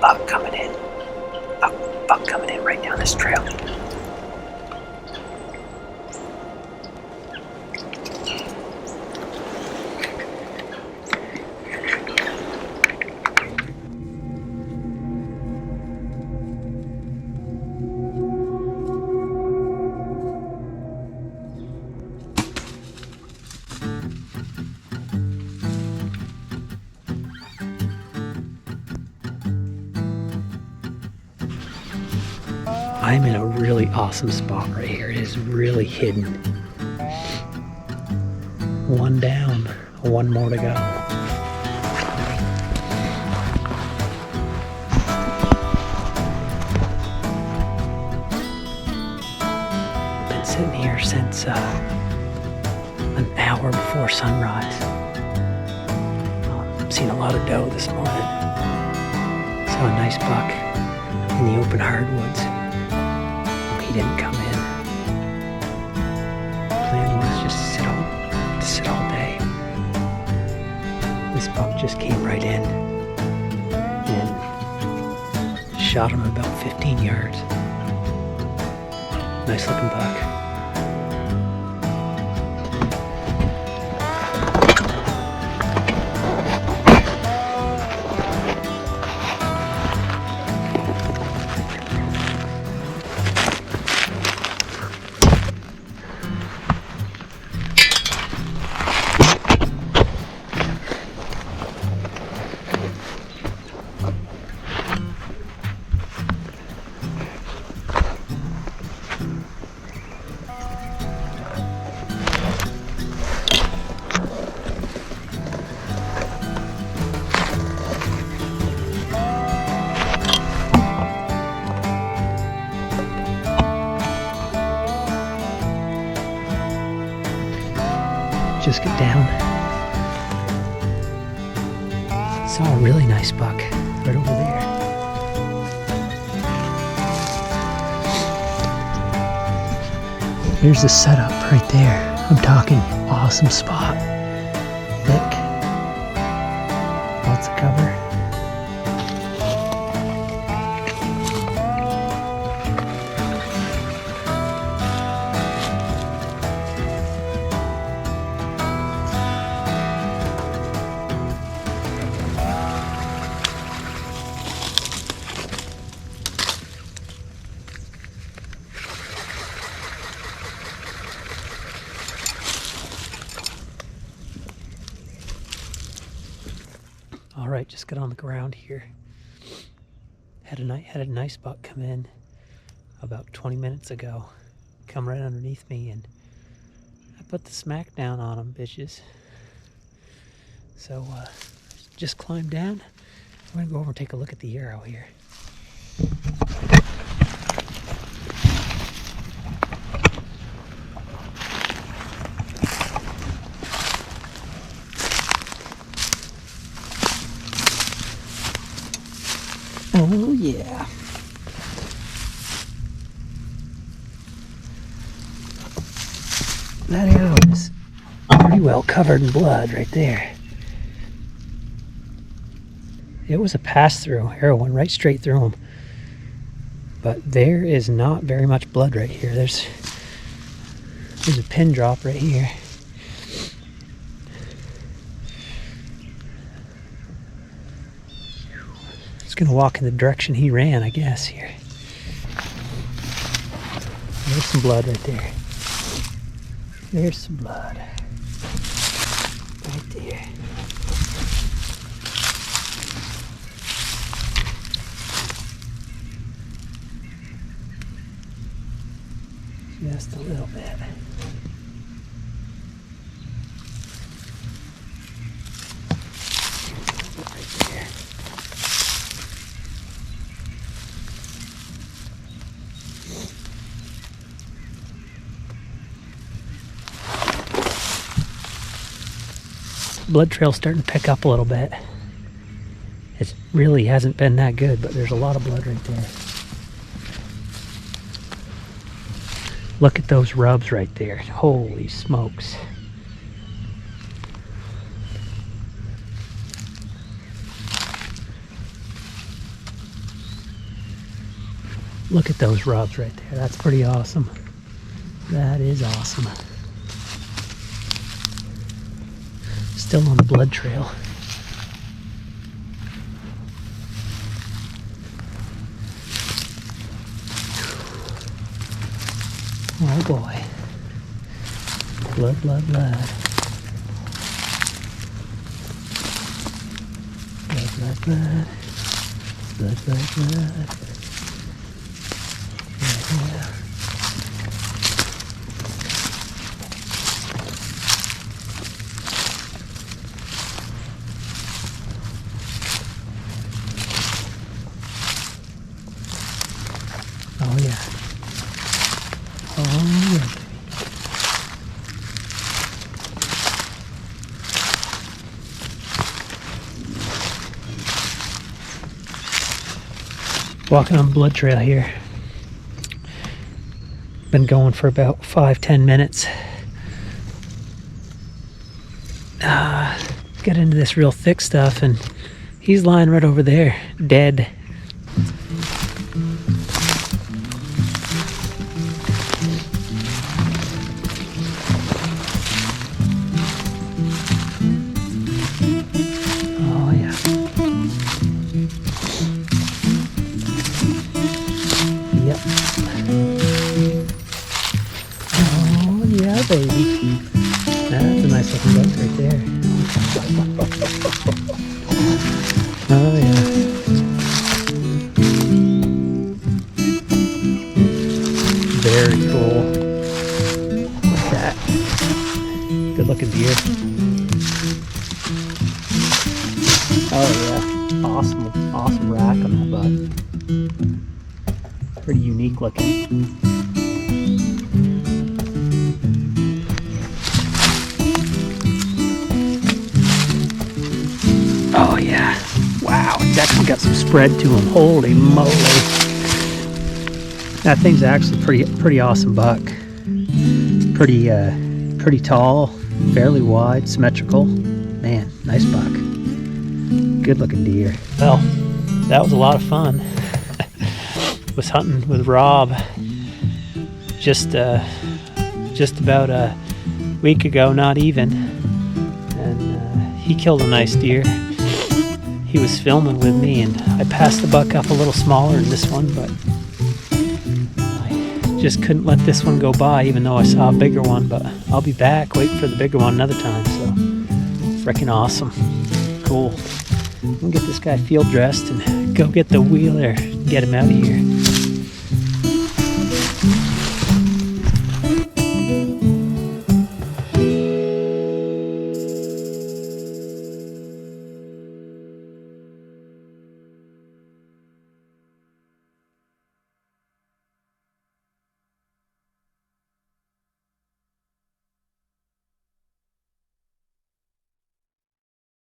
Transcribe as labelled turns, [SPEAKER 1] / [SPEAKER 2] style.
[SPEAKER 1] buck coming in. Buck coming in right down this trail. I'm in a really awesome spot right here. It is really hidden. One down, one more to go. Been sitting here since an hour before sunrise. Seen a lot of doe this morning. Saw a nice buck in the open hardwoods. He didn't come in. Plan was just to sit all day. This buck just came right in and shot him about 15 yards. Nice looking buck. Just get down. Saw a really nice buck right over there. Here's the setup right there. I'm talking awesome spot. Thick. Lots of cover. All right, just got on the ground here. Had a nice buck come in about 20 minutes ago. Come right underneath me, and I put the smack down on him, bitches. So just climbed down. I'm gonna go over and take a look at the arrow here. Oh yeah. That arrow is pretty well covered in blood right there. It was a pass-through. Arrow went right straight through him. But there is not very much blood right here. There's a pin drop right here. It's gonna walk in the direction he ran, I guess, here. There's some blood right there. There's some blood. Right there. Just a little bit. Right there. Blood trail's starting to pick up a little bit. It really hasn't been that good, but there's a lot of blood right there. Look at those rubs right there. Holy smokes. Look at those rubs right there. That's pretty awesome. That is awesome. Still on the blood trail. Oh boy. Blood, blood, blood. Blood, blood, blood. Blood, blood, blood. Yeah. Oh yeah. Oh yeah. Walking on the blood trail here. Been going for about 5-10 minutes. Got into this real thick stuff, and he's lying right over there, dead. Oh yeah. Yep. Oh yeah, baby. That's a nice looking buck right there. Oh yeah. Very cool. Look at that. Good looking deer. Oh yeah. Awesome rack on that buck. Pretty unique looking. Oh yeah. Wow, definitely got some spread to him. Holy moly. That thing's actually pretty awesome buck. Pretty tall, fairly wide, symmetrical. Man, nice buck. Good looking deer. Well, that was a lot of fun. Was hunting with Rob just about a week ago, not even, and he killed a nice deer. He was filming with me, and I passed the buck up a little smaller than this one, but I just couldn't let this one go by, even though I saw a bigger one. But I'll be back waiting for the bigger one another time. So freaking awesome. Cool. I'm gonna get this guy field dressed and go get the wheeler, get him out of here.